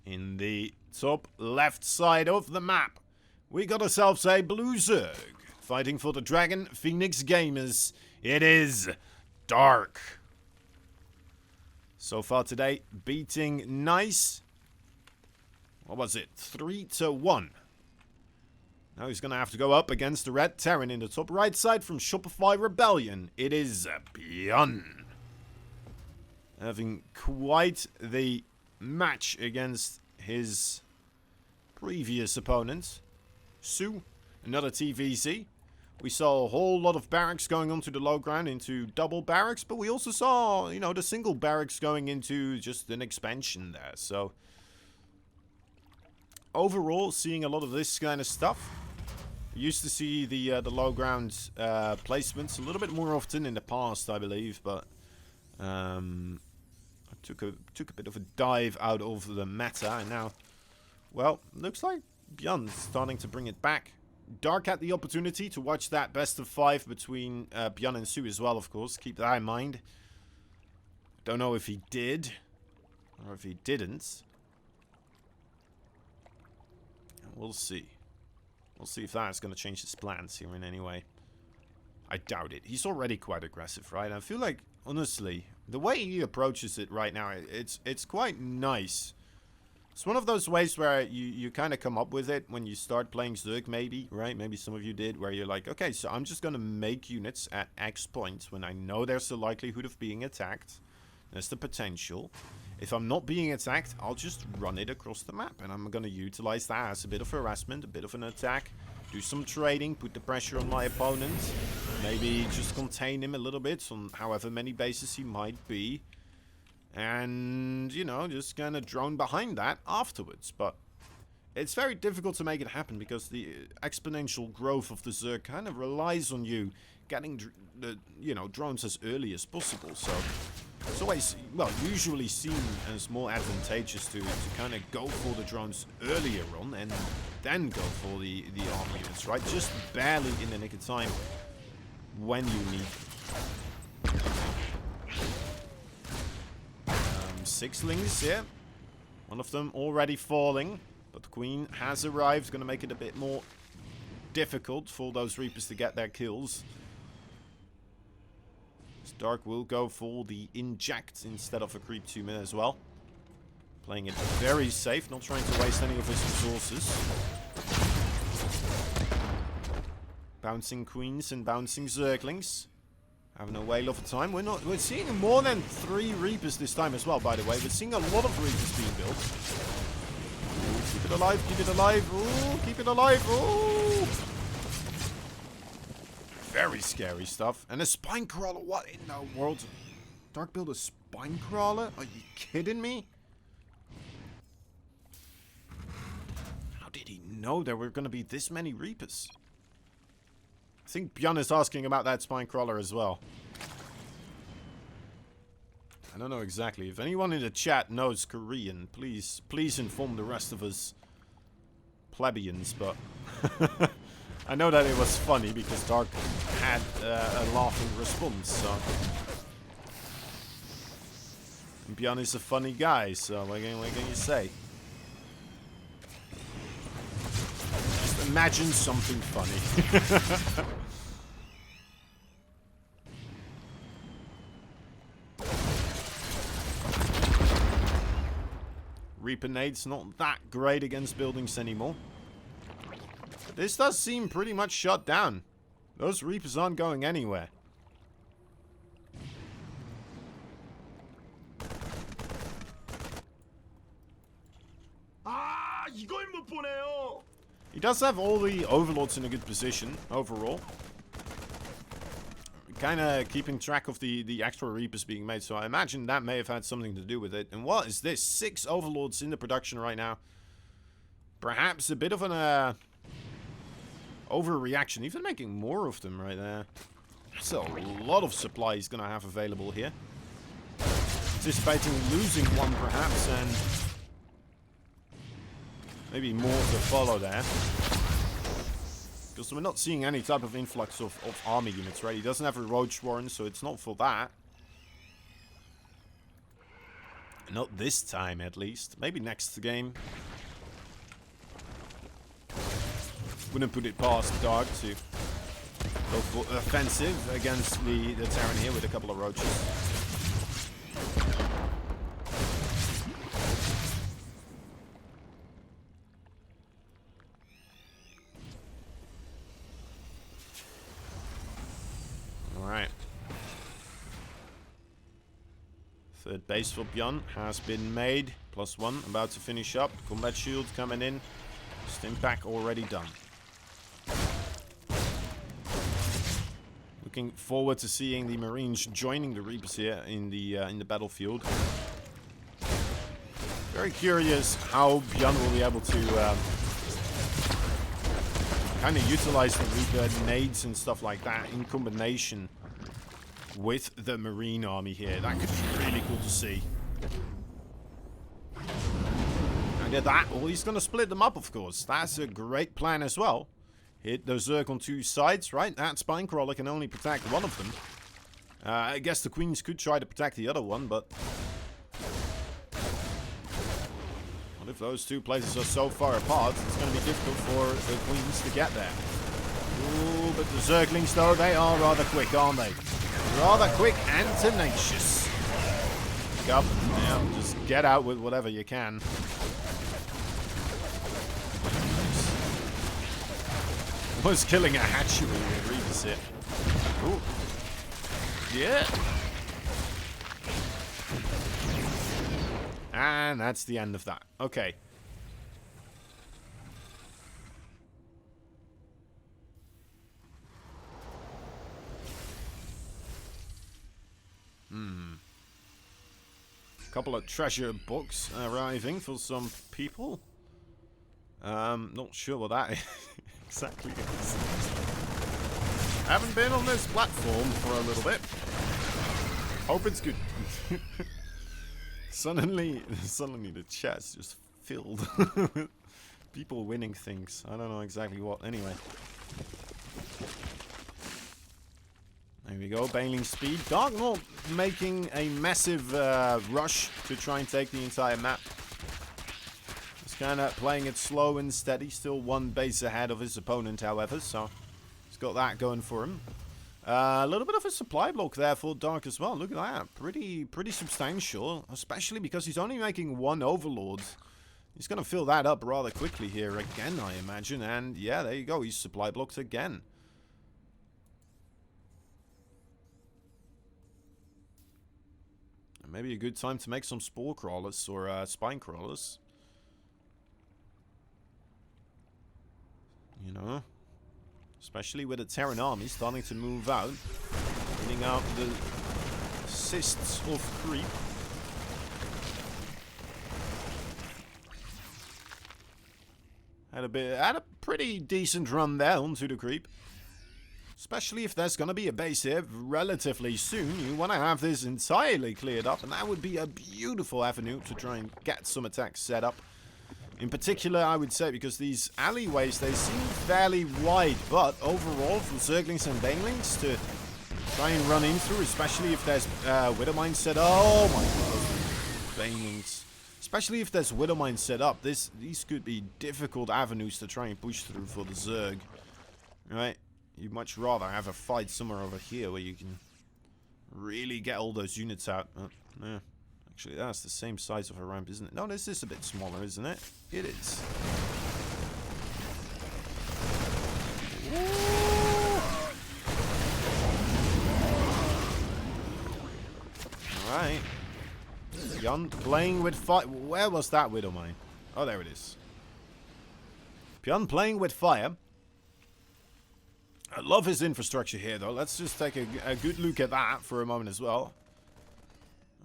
In the top left side of the map, we got ourselves a blue Zerg. Fighting for the Dragon Phoenix Gamers. It is Dark. So far today, beating Nice. What was it? 3-1. Now he's going to have to go up against the Red Terran in the top right side from Shopify Rebellion. It is Byun. Having quite the match against his previous opponent. Su, another TVZ. We saw a whole lot of barracks going onto the low ground into double barracks. But we also saw, you know, the single barracks going into just an expansion there. So overall, seeing a lot of this kind of stuff. We used to see the low ground placements a little bit more often in the past, I believe, but I took a bit of a dive out of the meta, and now, well, looks like Byun's starting to bring it back. Dark had the opportunity to watch that best of 5 between Byun and Su as well, of course. Keep that in mind. Don't know if he did or if he didn't. We'll see. We'll see if that's going to change his plans here in any way. I doubt it. He's already quite aggressive, right? I feel like, honestly, the way he approaches it right now, it's quite nice. It's one of those ways where you kind of come up with it when you start playing Zerg, maybe, right? Maybe some of you did, where you're like, okay, so I'm just going to make units at X points when I know there's the likelihood of being attacked. There's the potential. If I'm not being attacked, I'll just run it across the map. And I'm going to utilize that as a bit of harassment, a bit of an attack. Do some trading, put the pressure on my opponent. Maybe just contain him a little bit on however many bases he might be. And, you know, just kind of drone behind that afterwards. But it's very difficult to make it happen because the exponential growth of the Zerg kind of relies on you getting the, you know, drones as early as possible. So it's always, well, usually seen as more advantageous to kind of go for the drones earlier on and then go for the army units, right? Just barely in the nick of time when you need sixlings here. One of them already falling, but the Queen has arrived. Going to make it a bit more difficult for those Reapers to get their kills. Dark will go for the inject instead of a creep 2-minute as well. Playing it very safe, not trying to waste any of his resources. Bouncing Queens and bouncing Zerglings. Having a whale of a time. We're seeing more than 3 Reapers this time as well, by the way. We're seeing a lot of Reapers being built. Ooh, keep it alive, keep it alive. Ooh, keep it alive. Ooh. Very scary stuff. And a spine crawler. What in the world? Dark build a spine crawler? Are you kidding me? How did he know there were going to be this many Reapers? I think Byun is asking about that spine crawler as well. I don't know exactly. If anyone in the chat knows Korean, please inform the rest of us plebeians. But I know that it was funny because Dark had a laughing response. So and Byun is a funny guy. So what can you say? Just imagine something funny. Reaper nades not that great against buildings anymore. This does seem pretty much shut down. Those Reapers aren't going anywhere. He does have all the Overlords in a good position overall. Kind of keeping track of the extra Reapers being made, so I imagine that may have had something to do with it. And what is this? 6 Overlords in the production right now. Perhaps a bit of an overreaction. Even making more of them right there. That's a lot of supply he's going to have available here. Anticipating losing one perhaps, and maybe more to follow there. Because we're not seeing any type of influx of army units, right? He doesn't have a Roach Warren, so it's not for that. Not this time, at least. Maybe next game. Wouldn't put it past Dark to go for offensive against the Terran here with a couple of roaches. Alright. Third base for Byun has been made. +1, about to finish up. Combat shield coming in. Stim pack already done. Looking forward to seeing the Marines joining the Reapers here in the battlefield. Very curious how Byun will be able to kind of utilize the Reaper nades and stuff like that in combination with the Marine army here. That could be really cool to see. And at that, well, he's going to split them up, of course. That's a great plan as well. Hit the Zerg on 2 sides, right? That Spinecrawler can only protect one of them. I guess the Queens could try to protect the other one, but... what if those 2 places are so far apart? It's going to be difficult for the Queens to get there. Ooh, but the Zerglings, though, they are rather quick, aren't they? Rather quick and tenacious. Pick up. Yeah, just get out with whatever you can. Was killing a hatchery with Reapers here. Ooh. Yeah. And that's the end of that. Okay. Couple of treasure books arriving for some people. Not sure what that exactly is. Haven't been on this platform for a little bit. Hope it's good. Suddenly the chat's just filled with people winning things. I don't know exactly what. Anyway. There we go, bailing speed. Dark not making a massive rush to try and take the entire map. He's kind of playing it slow and steady. Still 1 base ahead of his opponent, however, so he's got that going for him. A little bit of a supply block there for Dark as well. Look at that, pretty substantial, especially because he's only making 1 Overlord. He's going to fill that up rather quickly here again, I imagine. And yeah, there you go, he's supply blocked again. Maybe a good time to make some spore crawlers or spine crawlers. You know, especially with the Terran army starting to move out, getting out the cysts of creep. Had a pretty decent run there onto the creep. Especially if there's going to be a base here relatively soon. You want to have this entirely cleared up. And that would be a beautiful avenue to try and get some attacks set up. In particular, I would say, because these alleyways, they seem fairly wide. But overall, for Zerglings and Banelings to try and run in through, especially if there's Widowmine set up. Oh my god. Banelings. Especially if there's Widowmine set up. These could be difficult avenues to try and push through for the Zerg. Right? You'd much rather have a fight somewhere over here where you can really get all those units out. Yeah. Actually, that's the same size of a ramp, isn't it? No, this is a bit smaller, isn't it? It is. Alright. Byun playing with fire. Where was that Widowmine? Oh, there it is. Byun playing with fire. I love his infrastructure here, though. Let's just take a good look at that for a moment as well.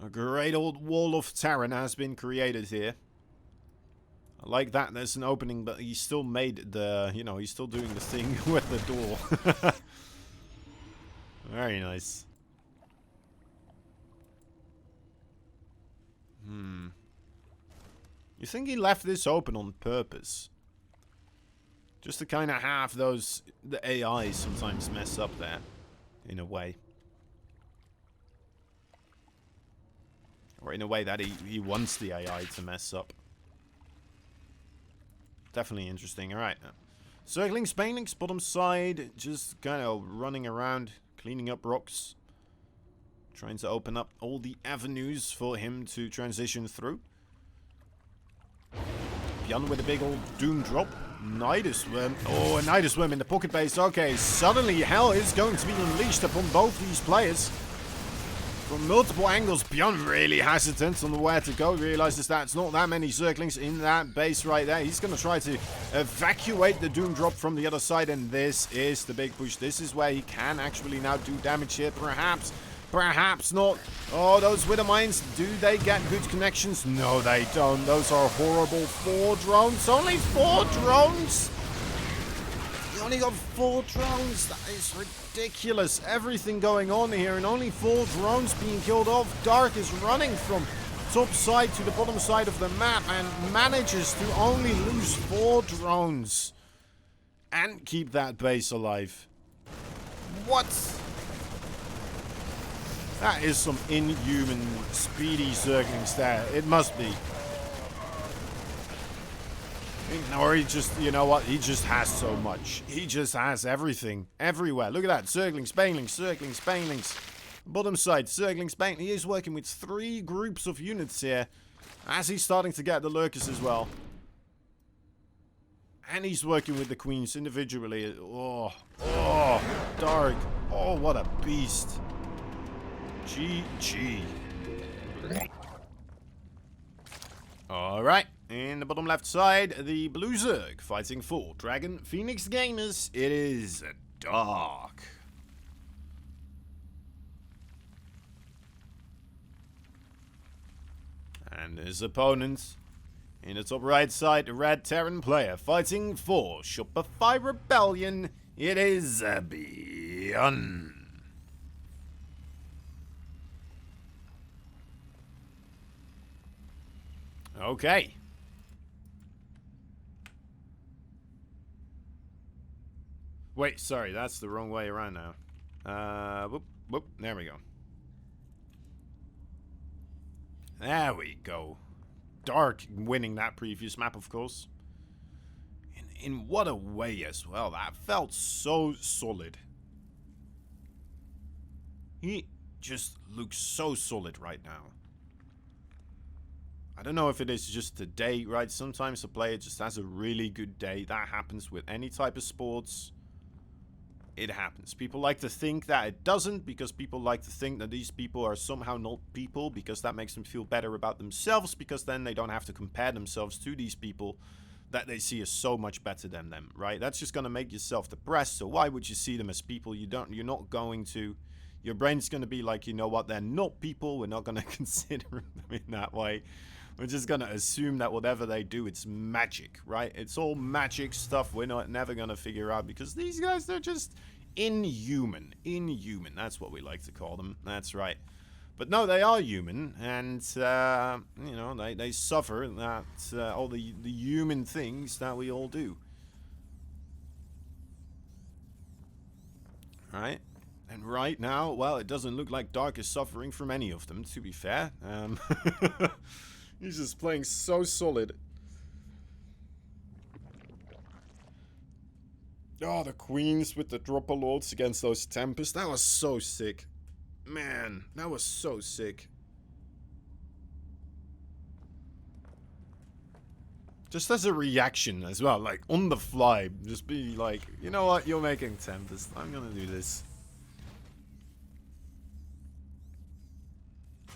A great old wall of Terran has been created here. I like that there's an opening, but he still made the, you know, he's still doing the thing with the door. Very nice. You think he left this open on purpose? Just to kind of have those, the AI sometimes mess up there, in a way. Or in a way that he wants the AI to mess up. Definitely interesting. Alright. Circling Spainlinks, bottom side. Just kind of running around, cleaning up rocks. Trying to open up all the avenues for him to transition through. Byun with a big old Doom drop. Nidusworm. Oh, a Nidusworm in the pocket base. Okay, suddenly hell is going to be unleashed upon both these players. From multiple angles, Byun really hesitant on where to go. Realizes that it's not that many circlings in that base right there. He's going to try to evacuate the Doom drop from the other side. And this is the big push. This is where he can actually now do damage here. Perhaps. Perhaps not. Oh, those Wither Mines, do they get good connections? No, they don't. Those are horrible. 4 drones. Only 4 drones? You only got 4 drones. That is ridiculous. Everything going on here and only 4 drones being killed off. Dark is running from top side to the bottom side of the map and manages to only lose 4 drones. And keep that base alive. What? That is some inhuman, speedy circlings there. It must be. Or he just, you know what? He just has so much. He just has everything. Everywhere. Look at that. Circling, Spainlings, circling, Spainlings. Bottom side, circling, Spain. He is working with 3 groups of units here. As he's starting to get the lurkers as well. And he's working with the queens individually. Oh, Dark. Oh, what a beast. GG. Alright, in the bottom left side, the Blue Zerg fighting for Dragon Phoenix Gamers. It is Dark. And his opponent, in the top right side, the Red Terran player fighting for Shopify Rebellion. It is Byun. Okay. Wait, sorry, that's the wrong way around now. Whoop, there we go. There we go. Dark winning that previous map, of course. In what a way as well. That felt so solid. He just looks so solid right now. I don't know if it is just a day, right? Sometimes a player just has a really good day. That happens with any type of sports. It happens. People like to think that it doesn't, because people like to think that these people are somehow not people, because that makes them feel better about themselves, because then they don't have to compare themselves to these people that they see as so much better than them, right? That's just going to make yourself depressed. So why would you see them as people? You're not going to. Your brain's going to be like, you know what? They're not people. We're not going to consider them in that way. We're just going to assume that whatever they do, it's magic, right? It's all magic stuff we're never going to figure out, because these guys, they're just inhuman. Inhuman. That's what we like to call them. That's right. But no, they are human, and, you know, they suffer that all the human things that we all do. Right? And right now, well, it doesn't look like Dark is suffering from any of them, to be fair. He's just playing so solid. Oh, the queens with the dropper lords against those Tempests. That was so sick. Man, that was so sick. Just as a reaction as well, like on the fly. Just be like, you know what, you're making Tempest. I'm gonna do this.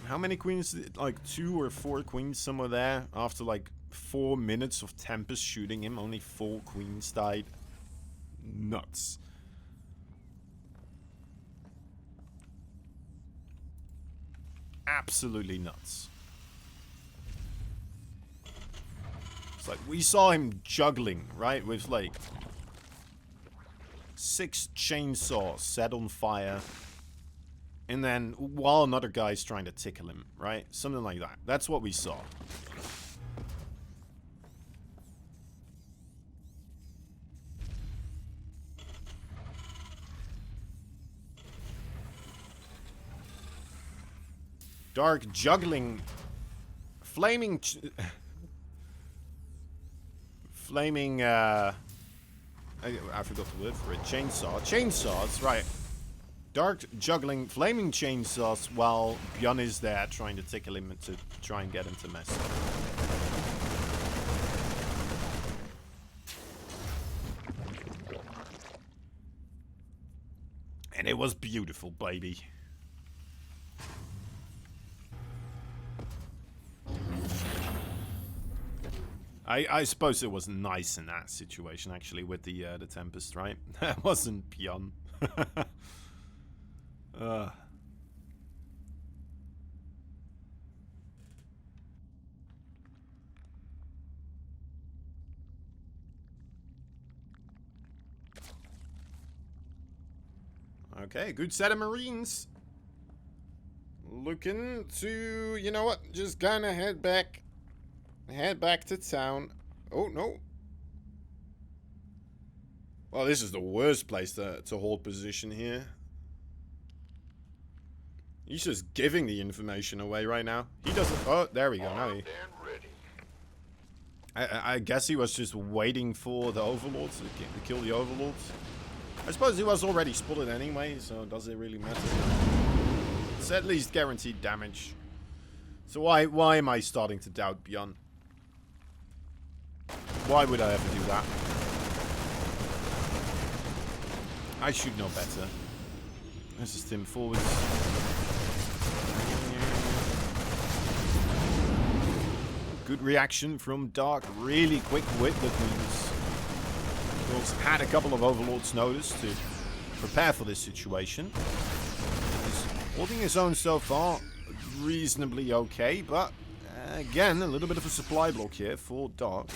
How many queens? Like 2 or 4 queens somewhere there. After like 4 minutes of Tempest shooting him, only 4 queens died. Nuts. Absolutely nuts. It's like we saw him juggling, right? With like 6 chainsaws set on fire. And then while another guy's trying to tickle him, right? Something like that. That's what we saw. Dark juggling flaming... flaming, I forgot the word for it. Chainsaw. Chainsaws, right. Dark juggling flaming chainsaws while Byun is there trying to tickle him to try and get him to mess up. And it was beautiful, baby. I suppose it was nice in that situation, actually, with the Tempest, right? That wasn't Byun. Okay, good set of Marines. Looking to, you know what, just kind of head back to town. Oh, no. Well, this is the worst place to hold position here. He's just giving the information away right now. He doesn't... Oh, there we go. Now he... I guess he was just waiting for the Overlords to kill the Overlords. I suppose he was already spotted anyway, so does it really matter? It's at least guaranteed damage. So why am I starting to doubt Byun? Why would I ever do that? I should know better. This is Tim forwards. Good reaction from Dark. Really quick with the Queens. He's had a couple of Overlords notice to prepare for this situation. He's holding his own so far. Reasonably okay, but again, a little bit of a supply block here for Dark.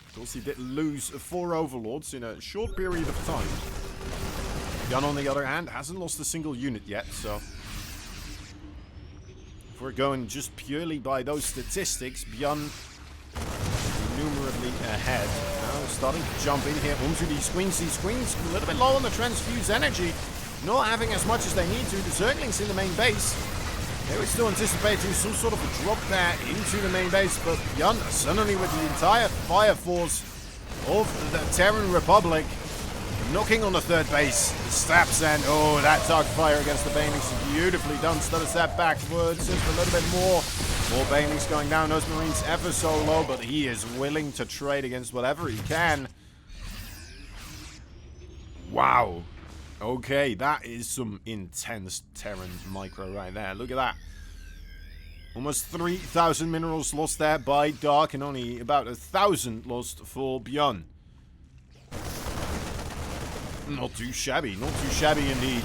Of course, he did lose 4 Overlords in a short period of time. Byun, on the other hand, hasn't lost a single unit yet, so... if we're going just purely by those statistics, Byun numerably ahead. Now starting to jump in here onto these Queens. These Queens a little bit low on the transfuse energy. Not having as much as they need to. The Zerglings in the main base. They were still anticipating some sort of a drop there into the main base, but Byun suddenly with the entire fire force of the Terran Republic knocking on the third base. The stabs and oh, that dark fire against the Banelings is beautifully done. Still a step backwards, just a little bit more. More Banelings going down. Those Marines ever so low, but he is willing to trade against whatever he can. Wow. Okay, that is some intense Terran micro right there. Look at that. Almost 3,000 minerals lost there by Dark and only about 1,000 lost for Byun. Not too shabby. Not too shabby indeed.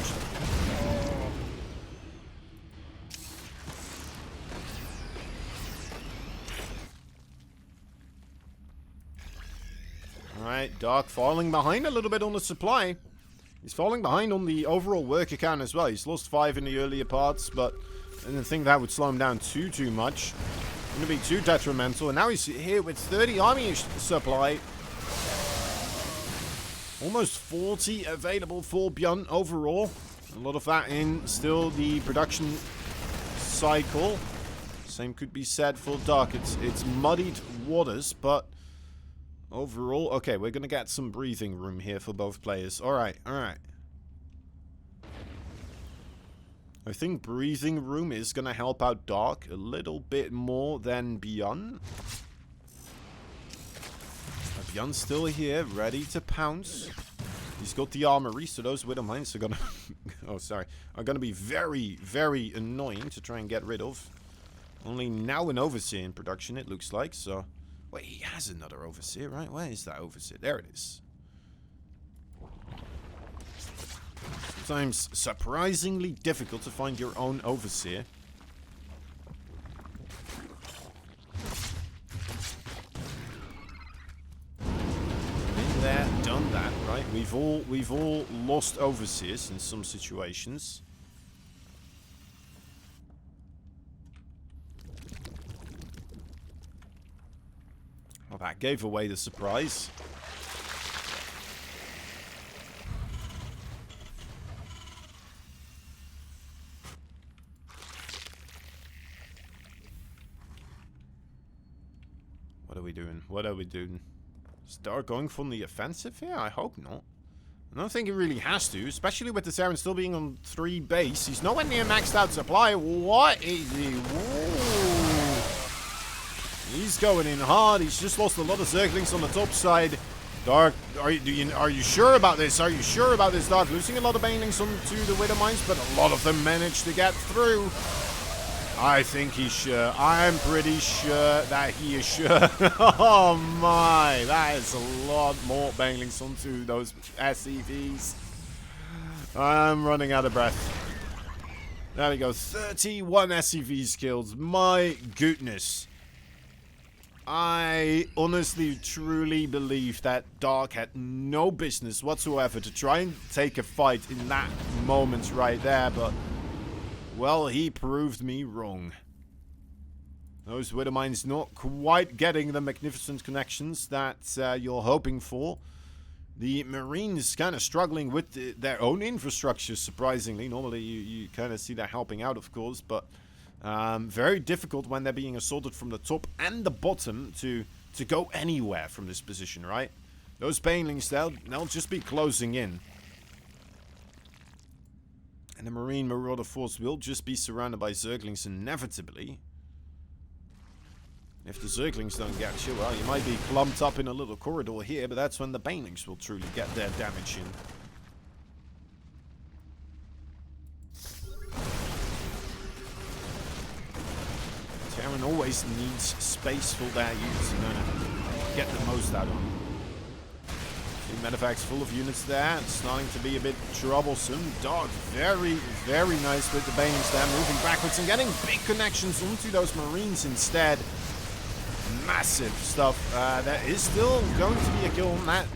Alright, Dark falling behind a little bit on the supply. He's falling behind on the overall worker count as well. He's lost 5 in the earlier parts, but I didn't think that would slow him down too much. Going to be too detrimental. And now he's here with 30 army supply. Almost 40 available for Byun overall. A lot of that in still the production cycle. Same could be said for Dark. It's muddied waters, but overall, okay, we're going to get some breathing room here for both players. Alright, alright. I think breathing room is going to help out Dark a little bit more than Byun. Byun's still here, ready to pounce. He's got the armory, so those Widow Mines are gonna... oh, sorry. Are gonna be very, very annoying to try and get rid of. Only now an Overseer in production, it looks like, so... Wait, he has another Overseer, right? Where is that Overseer? There it is. Sometimes surprisingly difficult to find your own Overseer. Been there, done that, right? We've all lost Overseers in some situations. Well, that gave away the surprise. What are we doing? What are we doing? Is Dark going for the offensive here? I hope not. I don't think he really has to, especially with the Terran still being on 3 base. He's nowhere near maxed out supply. What is he? Whoa. He's going in hard. He's just lost a lot of Zerglings on the top side. Dark, are you sure about this? Are you sure about this, Dark? Losing a lot of banelings onto the Widow Mines, but a lot of them managed to get through. I think he's sure. I'm pretty sure that he is sure. Oh my, that is a lot more banelings onto those SCVs. I'm running out of breath. There we go, 31 SCVs killed. My goodness. I honestly, truly believe that Dark had no business whatsoever to try and take a fight in that moment right there, but... well, he proved me wrong. Those Widow Mines not quite getting the magnificent connections that you're hoping for. The Marines kind of struggling with their own infrastructure, surprisingly. Normally, you kind of see that helping out, of course, but very difficult when they're being assaulted from the top and the bottom to go anywhere from this position, right? Those banelings, they'll just be closing in. And the Marine Marauder Force will just be surrounded by Zerglings inevitably. If the Zerglings don't get you, well, you might be clumped up in a little corridor here, but that's when the banelings will truly get their damage in. Terran always needs space for their units in order to get the most out of them. Medevac's full of units there. It's starting to be a bit troublesome. Dark, very, very nice with the banelings there. Moving backwards and getting big connections onto those Marines instead. Massive stuff. There is still going to be a kill on that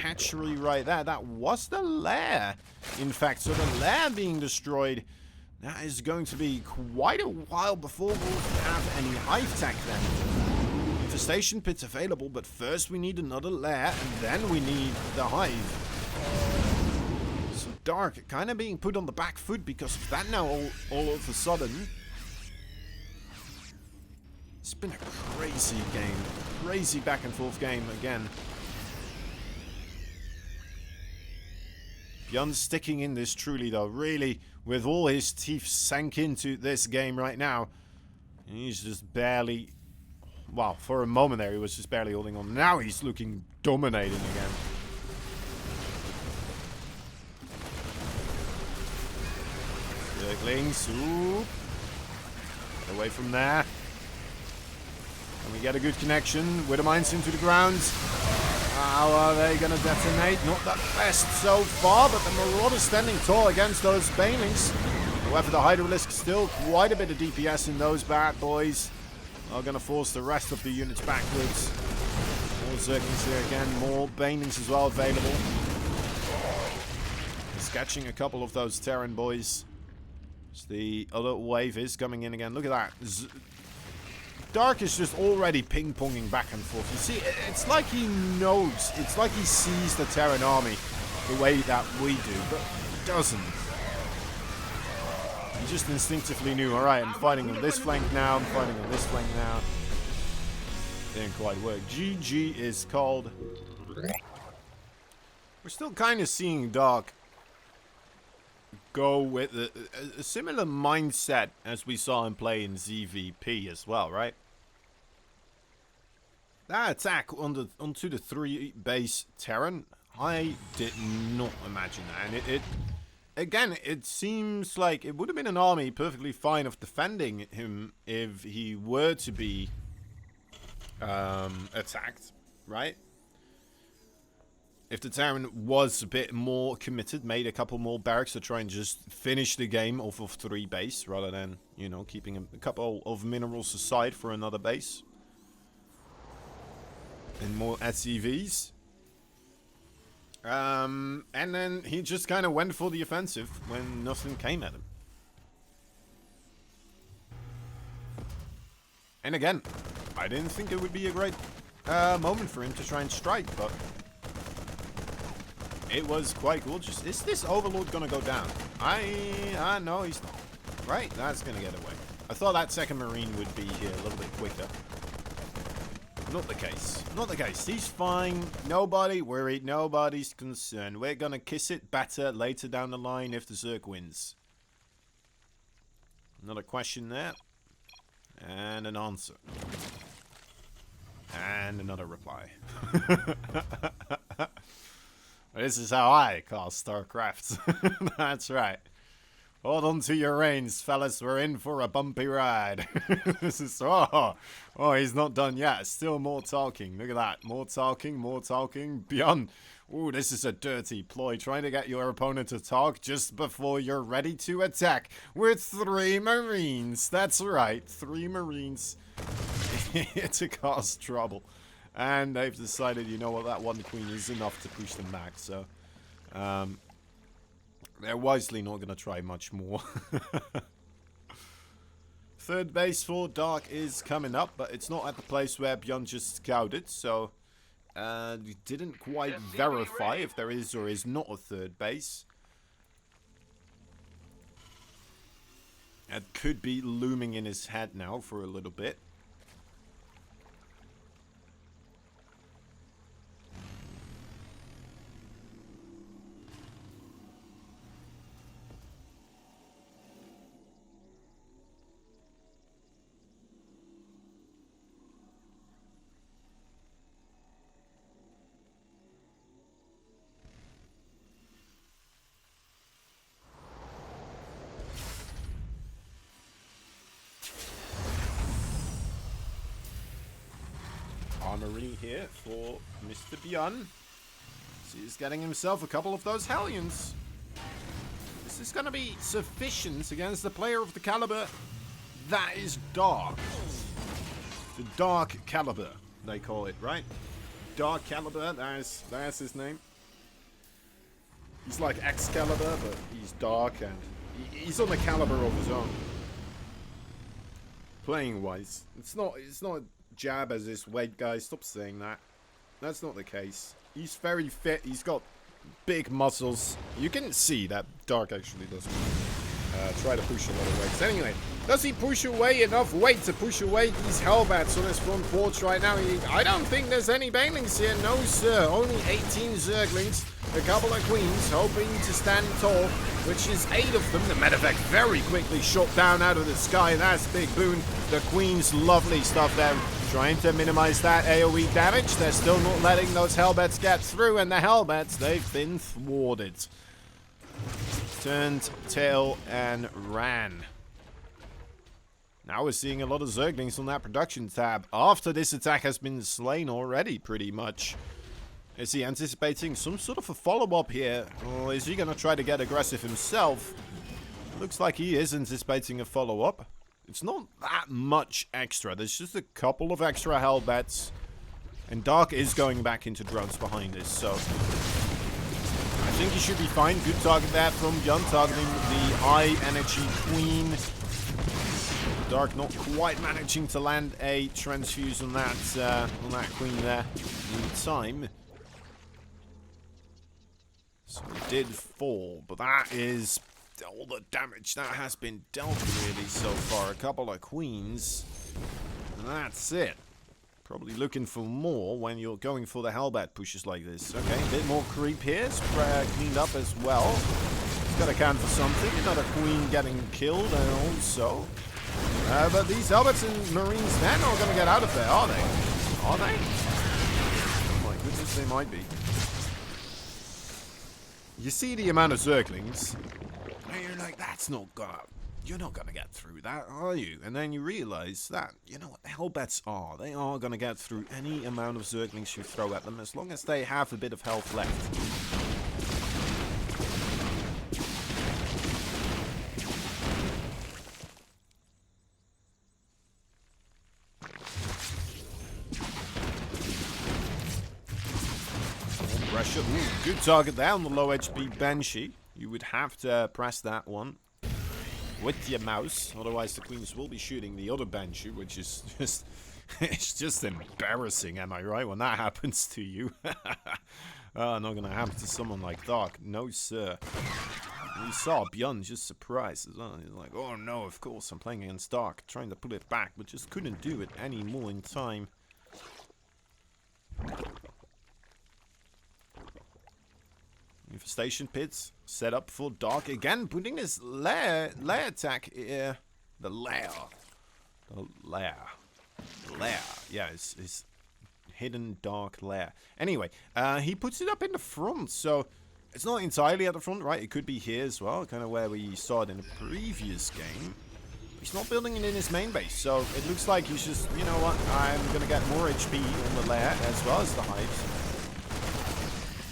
hatchery right there. That was the lair. In fact, so the lair being destroyed. That is going to be quite a while before we'll have any hive tech then. Infestation pits available, but first we need another lair, and then we need the hive. So Dark kind of being put on the back foot because of that now all of a sudden. It's been a crazy game. Crazy back and forth game again. Byun sticking in this truly though, really with all his teeth sank into this game right now. He's just barely... well, for a moment there, he was just barely holding on. Now he's looking dominating again. Zerglings, ooh. Get away from there. And we get a good connection. Widow Mines into the ground. How are they going to detonate? Not the best so far, but the Marauders standing tall against those banelings. However, the Hydralisk still quite a bit of DPS in those bad boys. Are going to force the rest of the units backwards. More Zerglings here again. More banelings as well available. He's catching a couple of those Terran boys. As the other wave is coming in again. Look at that. Dark is just already ping-ponging back and forth. You see, it's like he knows. It's like he sees the Terran army the way that we do, but he doesn't. He just instinctively knew, alright, I'm fighting on this flank now, I'm fighting on this flank now. Didn't quite work. GG is called. We're still kind of seeing Dark go with a similar mindset as we saw him play in ZVP as well, right? That attack onto the 3 base Terran, I did not imagine that. And again, it seems like it would have been an army perfectly fine of defending him if he were to be attacked, right? If the Terran was a bit more committed, made a couple more barracks to try and just finish the game off of 3 base, rather than, you know, keeping a couple of minerals aside for another base. And more SCVs. And then he just kind of went for the offensive when nothing came at him. And again, I didn't think it would be a great moment for him to try and strike, but it was quite gorgeous. Is this Overlord gonna go down? No, he's not. Right, that's gonna get away. I thought that second Marine would be here a little bit quicker. I'm Not the case. Not the case. He's fine. Nobody worried. Nobody's concerned. We're gonna kiss it better later down the line if the Zerg wins. Another question there. And an answer. And another reply. This is how I call StarCraft. That's right. Hold on to your reins, fellas. We're in for a bumpy ride. This is... Oh, he's not done yet. Still more talking. Look at that. More talking, more talking. Byun. Ooh, this is a dirty ploy. Trying to get your opponent to talk just before you're ready to attack. With 3 Marines. That's right. 3 Marines. To cause trouble. And they've decided, you know what, that 1 queen is enough to push them back. So, they're wisely not going to try much more. Third base for Dark is coming up, but it's not at the place where Byun just scouted, so we didn't quite verify if there is or is not a third base. It could be looming in his head now for a little bit. Armory here for Mr. Byun. So he's getting himself a couple of those Hellions. This is going to be sufficient against the player of the caliber that is Dark. The Dark Caliber, they call it, right? Dark Caliber, there's his name. He's like Excalibur, but he's dark and he's on the caliber of his own. Playing wise, it's not jab as this weight, guys. Stop saying that. That's not the case. He's very fit. He's got big muscles. You can see that Dark actually doesn't try to push a lot of weights. Anyway, does he push away enough weight to push away these Hellbats on his front porch right now? I don't think there's any banelings here. No, sir. Only 18 Zerglings. A couple of queens hoping to stand tall, which is 8 of them. The Medivac very quickly shot down out of the sky. That's big boon. The queens, lovely stuff there. Trying to minimize that AoE damage. They're still not letting those Hellbats get through, and the Hellbats, they've been thwarted. Turned tail and ran. Now we're seeing a lot of Zerglings on that production tab after this attack has been slain already, pretty much. Is he anticipating some sort of a follow-up here, or is he going to try to get aggressive himself? Looks like he is anticipating a follow-up. It's not that much extra. There's just a couple of extra Hellbats, and Dark is going back into drones behind this, so I think he should be fine. Good target there from Byun, targeting the high energy queen. Dark not quite managing to land a transfuse on that queen there in time. So it did fall, but that is all the damage that has been dealt really so far. A couple of queens, and that's it. Probably looking for more when you're going for the Hellbat pushes like this. Okay, a bit more creep here. Cleaned up as well. It's got to count for something. Another queen getting killed, and also... but these Hellbats and Marines, they're not going to get out of there, are they? Are they? Oh my goodness, they might be. You see the amount of Zerglings, and you're like, that's not gonna... You're not gonna get through that, are you? And then you realize that, you know what the Hellbats are. They are gonna get through any amount of Zerglings you throw at them, as long as they have a bit of health left. Pressure. Ooh, good target there on the low HP Banshee. You would have to press that one with your mouse, otherwise the queens will be shooting the other Banshee, which is just it's just embarrassing, am I right, when that happens to you? Not gonna happen to someone like Dark, no sir. We saw Byun just surprised as well. He's like, oh no, of course I'm playing against Dark, trying to put it back, but just couldn't do it anymore in time. Infestation pits set up for Dark again, putting his lair attack here. The lair. Yeah, his hidden dark lair. Anyway, he puts it up in the front, so it's not entirely at the front, right? It could be here as well, kind of where we saw it in the previous game. He's not building it in his main base, so it looks like he's just, you know what, I'm going to get more HP on the lair as well as the hives.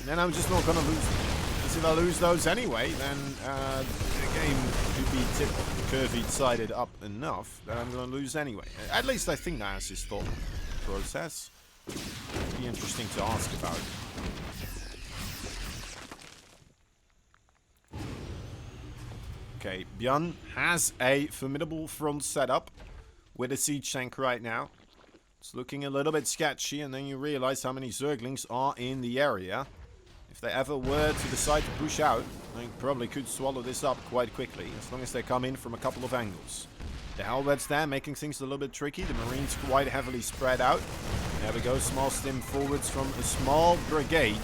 And then I'm just not going to lose them. Because if I lose those anyway, then the game could be curvy-sided up enough that I'm going to lose anyway. At least I think that's his thought process. It'd be interesting to ask about. Okay, Byun has a formidable front setup with a siege tank right now. It's looking a little bit sketchy, and then you realize how many Zerglings are in the area. If they ever were to decide to push out, they probably could swallow this up quite quickly, as long as they come in from a couple of angles. The Halberds there, making things a little bit tricky. The Marines quite heavily spread out. There we go, small stim forwards from a small brigade.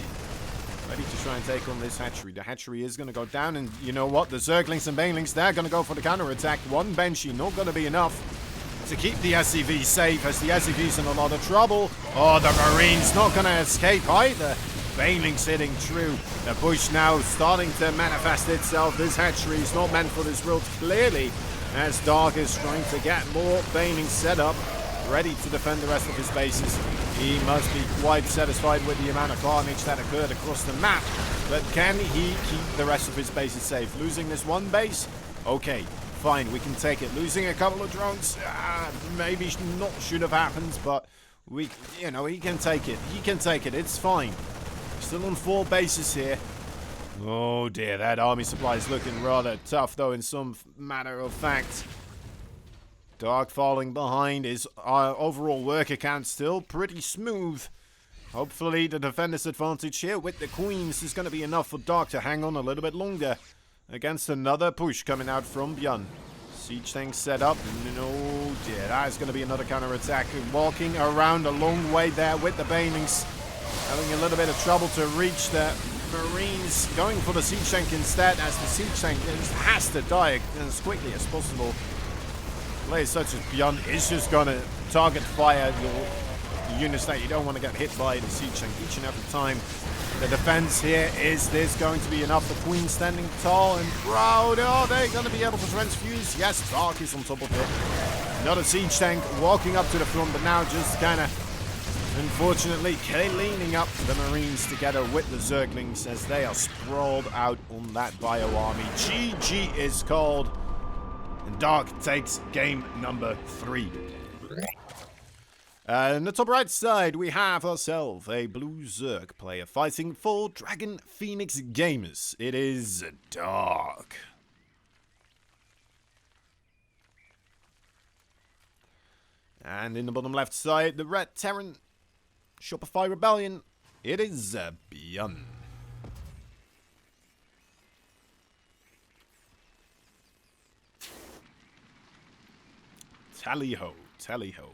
Ready to try and take on this hatchery. The hatchery is going to go down, and you know what? The Zerglings and Banelings, they're going to go for the counter-attack. One Banshee, not going to be enough to keep the SCV safe, as the SCV's in a lot of trouble. Oh, the Marines not going to escape either. Banelings hitting true. The push now starting to manifest itself. This hatchery is not meant for this world, clearly, as Dark is trying to get more Banelings set up, ready to defend the rest of his bases. He must be quite satisfied with the amount of carnage that occurred across the map. But can he keep the rest of his bases safe? Losing this one base? Okay, fine, we can take it. Losing a couple of drones? Maybe not should have happened, but he can take it. He can take it. It's fine. Still on 4 bases here. Oh dear, that army supply is looking rather tough, though, in some matter of fact. Dark falling behind. His overall work account still pretty smooth. Hopefully the defender's advantage here with the queens is going to be enough for Dark to hang on a little bit longer against another push coming out from Byun. Siege tank set up. No dear, that is going to be another counter-attack. Walking around a long way there with the Banelings. Having a little bit of trouble to reach the Marines. Going for the siege tank instead, as the siege tank has to die as quickly as possible. Players such as Byun is just going to target fire your units that you don't want to get hit by the siege tank each and every time. The defense here, is this going to be enough? The Queen standing tall and proud. Are they going to be able to transfuse? Yes, Dark is on top of it. Another siege tank walking up to the front, but now just kind of, unfortunately, leaning up the Marines together with the Zerglings as they are sprawled out on that bio army. GG is called. And Dark takes game number 3. On the top right side, we have ourselves a blue Zerg player fighting for Dragon Phoenix Gamers. It is Dark. And in the bottom left side, the red Terran Shopify Rebellion. It is Byun. Tally-ho, tally-ho.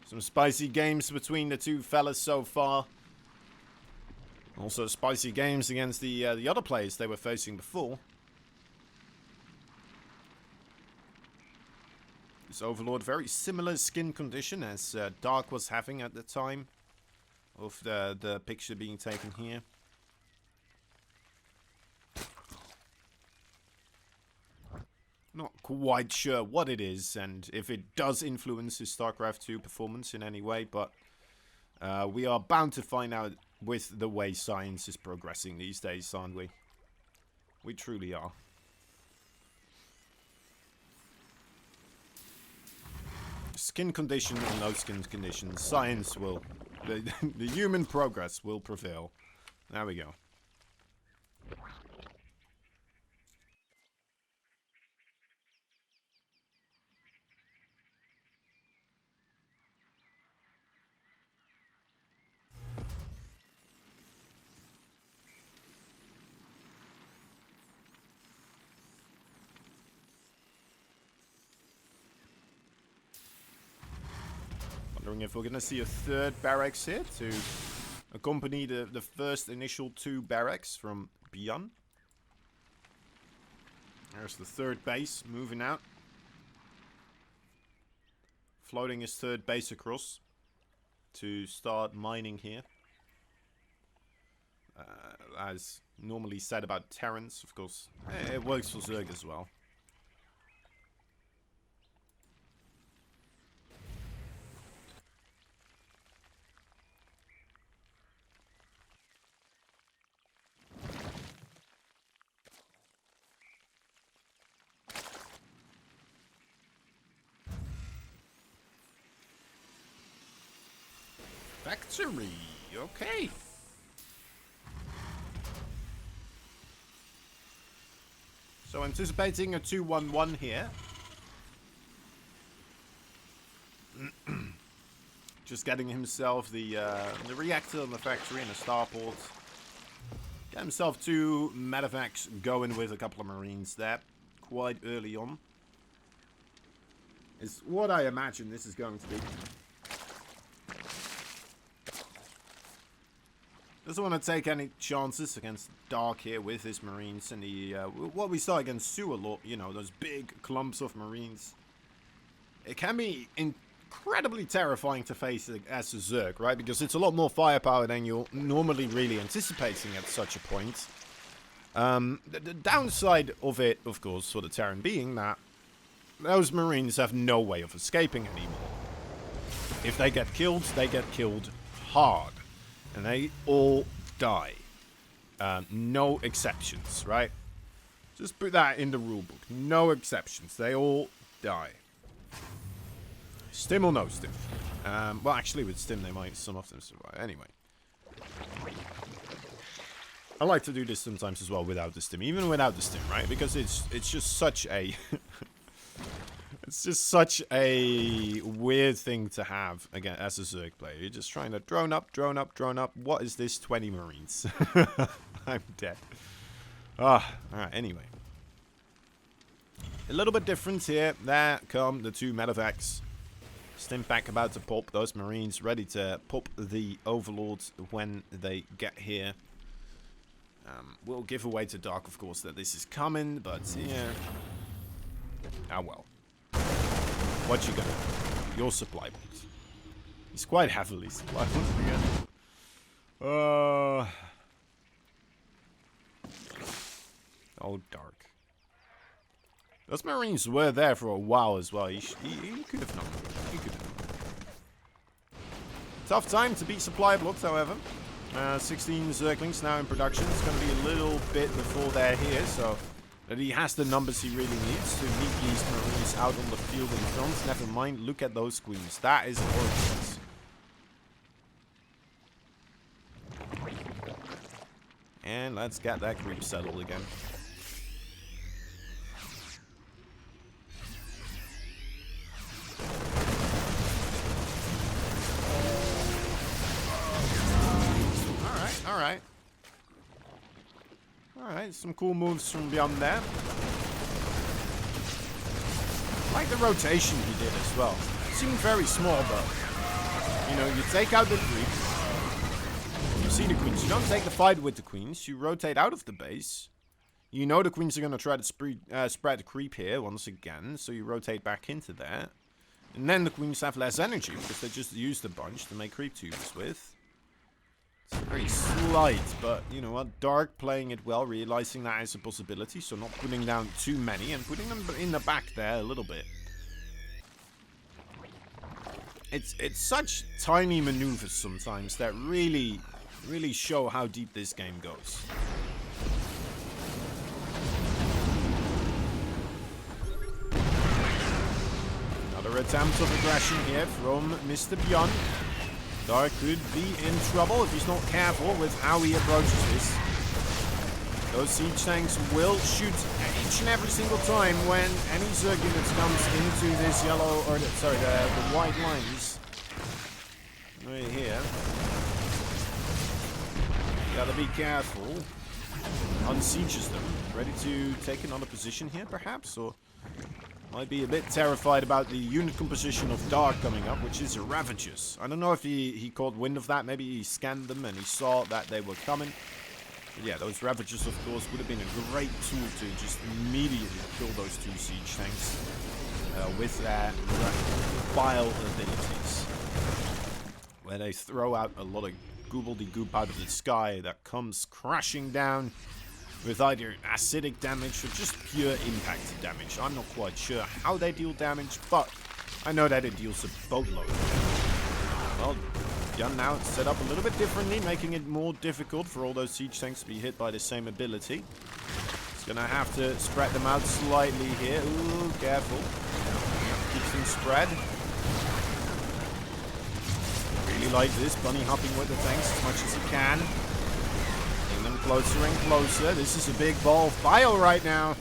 Some spicy games between the two fellas so far. Also spicy games against the other players they were facing before. This Overlord, very similar skin condition as Dark was having at the time of the picture being taken here. Not quite sure what it is and if it does influence his StarCraft 2 performance in any way, but we are bound to find out with the way science is progressing these days, aren't we? We truly are. Skin condition or no skin condition, science will, the human progress will prevail. There we go. Wondering if we're going to see a third barracks here to accompany the first initial 2 barracks from Byun. There's the 3rd base moving out. Floating his 3rd base across to start mining here. As normally said about Terrans, of course, it works for Zerg as well. Factory, okay. So anticipating a 2-1-1 here. Just getting himself the reactor and the factory and a starport. Get himself 2 medevacs going with a couple of marines there quite early on. Is what I imagine this is going to be. Doesn't want to take any chances against Dark here with his marines and the what we saw against Su a lot, you know, those big clumps of marines. It can be incredibly terrifying to face as a Zerg, right? Because it's a lot more firepower than you're normally really anticipating at such a point. The downside of it, of course, for the Terran being that those marines have no way of escaping anymore. If they get killed hard. And they all die. No exceptions, right? Just put that in the rulebook. No exceptions. They all die. Stim or no stim? Well, actually, with stim, some of them survive. Anyway. I like to do this sometimes as well without the stim. Even without the stim, right? Because it's just such a... It's just such a weird thing to have, again, as a Zerg player. You're just trying to drone up, drone up, drone up. What is this? 20 marines. I'm dead. Ah, alright, anyway. A little bit different here. There come the 2 medevacs. Stimpack about to pop. Those marines ready to pop the overlords when they get here. We'll give away to Dark, of course, that this is coming, but yeah. Ah, well. What you gonna do? Your supply box. He's quite heavily supplied once again. Oh, Dark. Those marines were there for a while as well. He could have known. He could have known. Tough time to beat supply blocks, however. 16 Zerglings now in production. It's going to be a little bit before they're here, so... that he has the numbers he really needs to meet these marines out on the field in front. Never mind, look at those queens. That is gorgeous. And let's get that creep settled again. Alright, alright. Alright, some cool moves from Byun there. I like the rotation he did as well. It seemed very small, but... you know, you take out the creep. You see the queens. You don't take the fight with the queens. You rotate out of the base. You know the queens are going to try to spread the creep here once again. So you rotate back into there. And then the queens have less energy because they just used a bunch to make creep tubes with. It's very slight, but you know what? Dark playing it well, realizing that is a possibility, so not putting down too many and putting them in the back there a little bit. It's such tiny maneuvers sometimes that really show how deep this game goes. Another attempt of aggression here from Mr. Byun. Dark could be in trouble if he's not careful with how he approaches this. Those siege tanks will shoot each and every single time when any Zerg unit comes into this yellow, or sorry, the white lines. Right here. Gotta be careful. Unsieges them. Ready to take another position here, perhaps? Or might be a bit terrified about the unit composition of Dark coming up, which is Ravagers. I don't know if he caught wind of that. Maybe he scanned them and he saw that they were coming. But yeah, those Ravagers, of course, would have been a great tool to just immediately kill those 2 siege tanks with their bile abilities, where they throw out a lot of goobly-goop out of the sky that comes crashing down with either acidic damage or just pure impact damage. I'm not quite sure how they deal damage, but I know that it deals a boatload. Well, Byun now set up a little bit differently, making it more difficult for all those siege tanks to be hit by the same ability. He's gonna have to spread them out slightly here. Ooh, careful. Keep things spread. Really like this, bunny hopping with the tanks as much as he can. Closer and closer. This is a big ball of bile right now.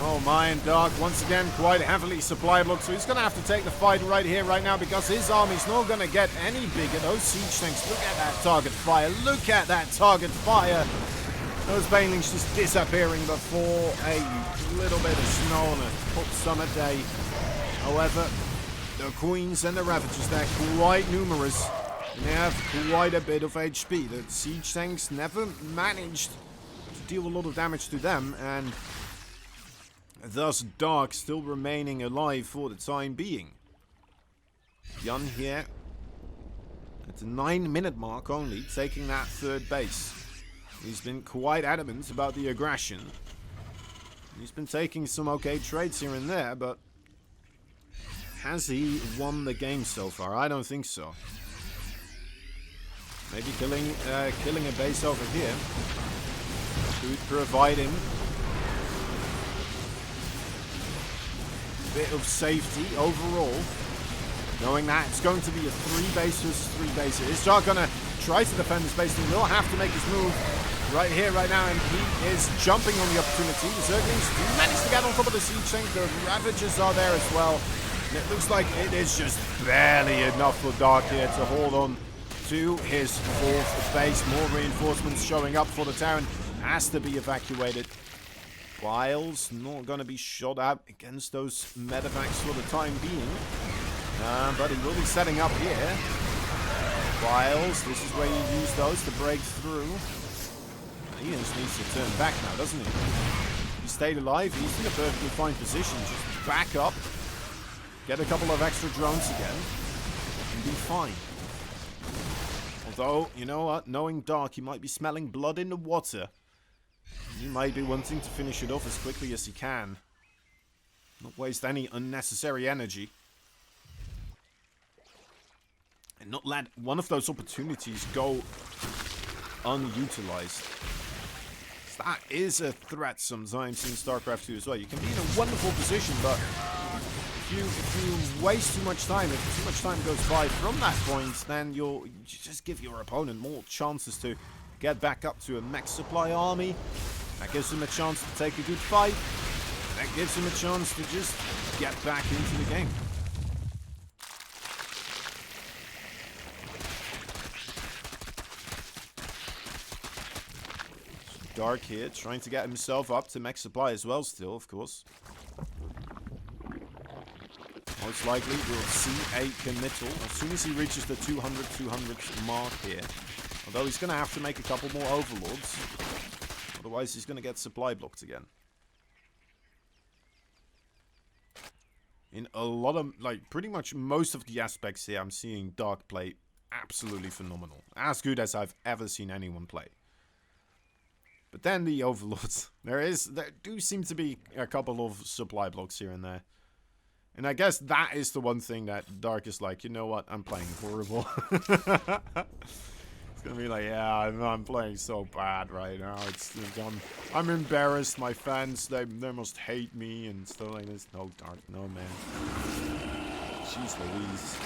Oh my, and Dark once again quite heavily supply blocked, so he's going to have to take the fight right here, right now, because his army's not going to get any bigger. Those siege tanks, look at that target fire. Look at that target fire. Those banelings just disappearing before a little bit of snow on a hot summer day. However, the Queens and the Ravagers, they're quite numerous. And they have quite a bit of HP. The siege tanks never managed to deal a lot of damage to them, and thus Dark still remaining alive for the time being. Byun here at the 9-minute mark only, taking that 3rd base. He's been quite adamant about the aggression. He's been taking some okay trades here and there, but has he won the game so far? I don't think so. Maybe killing a base over here could provide him a bit of safety overall, knowing that it's going to be a 3 base versus 3 base. Is Dark gonna try to defend his base? He will have to make his move right here, right now, and he is jumping on the opportunity. The Zerglings do manage to get on top of the siege tank. The Ravagers are there as well. And it looks like it is just barely enough for Dark here to hold on to his 4th base. More reinforcements showing up for the town. Has to be evacuated. Wiles not going to be shot out against those medevacs for the time being. But he will be setting up here. Wiles, this is where you use those to break through. He just needs to turn back now, doesn't he? He stayed alive. He's in a perfectly fine position. Just back up. Get a couple of extra drones again. And be fine. Although, you know what? Knowing Dark, he might be smelling blood in the water. He might be wanting to finish it off as quickly as he can. Not waste any unnecessary energy. And not let one of those opportunities go unutilized. That is a threat sometimes in StarCraft 2 as well. You can be in a wonderful position, but if you waste too much time, if too much time goes by from that point, then you just give your opponent more chances to get back up to a max supply army. That gives him a chance to take a good fight. That gives him a chance to just get back into the game. Dark here, trying to get himself up to max supply as well still, of course. Most likely we'll see a committal as soon as he reaches the 200 mark here. Although he's going to have to make a couple more overlords. Otherwise he's going to get supply blocked again. In a lot of, like, pretty much most of the aspects here, I'm seeing Dark play absolutely phenomenal. As good as I've ever seen anyone play. But then the overlords, there do seem to be a couple of supply blocks here and there. And I guess that is the one thing that Dark is like, you know what, I'm playing horrible. It's gonna be like, yeah, I'm playing so bad right now. I'm embarrassed. My fans, they must hate me and stuff like this. No, Dark, no, man. Jeez Louise.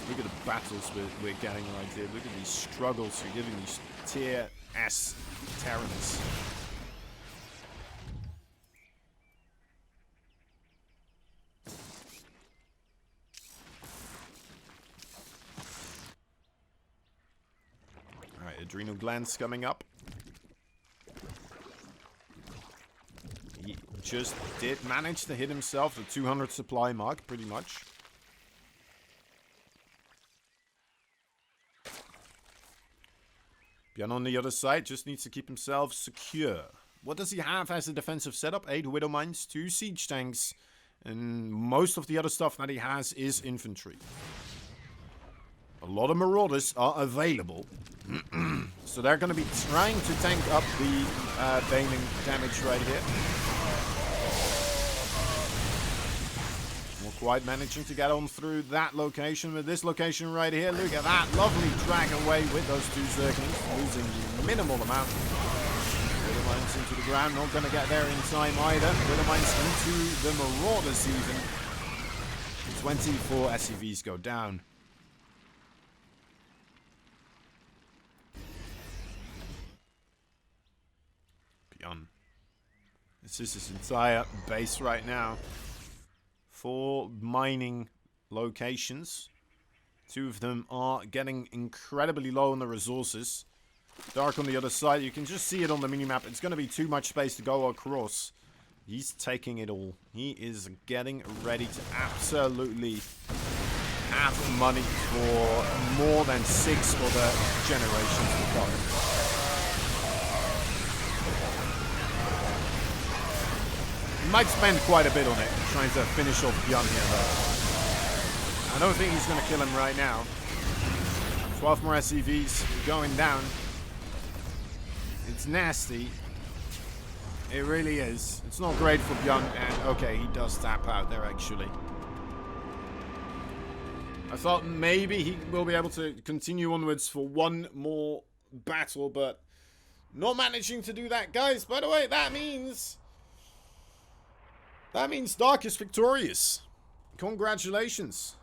Look at the battles we're getting right here. Look at these struggles you're giving these tier S Terrans. Alright, adrenal glands coming up. He just did manage to hit himself the 200 supply mark, pretty much. Byun on the other side just needs to keep himself secure. What does he have as a defensive setup? 8 Widow Mines, 2 Siege Tanks, and most of the other stuff that he has is infantry. A lot of Marauders are available. So they're going to be trying to tank up the bailing damage right here. Not quite managing to get on through that location. With this location right here, look at that. Lovely drag away with those 2 Zerglings. Losing minimal amount. Widow Mines into the ground. Not going to get there in time either. Widow Mines into the Marauders even. 24 SCVs go down. Byun. This is his entire base right now. 4 mining locations. 2 of them are getting incredibly low on the resources. Dark on the other side. You can just see it on the minimap. It's going to be too much space to go across. He's taking it all. He is getting ready to absolutely have money for more than 6 other generations to come. Might spend quite a bit on it, trying to finish off Byun here, though. I don't think he's going to kill him right now. 12 more SCVs going down. It's nasty. It really is. It's not great for Byun, and okay, he does tap out there, actually. I thought maybe he will be able to continue onwards for one more battle, but not managing to do that. Guys, by the way, that means Dark is victorious. Congratulations.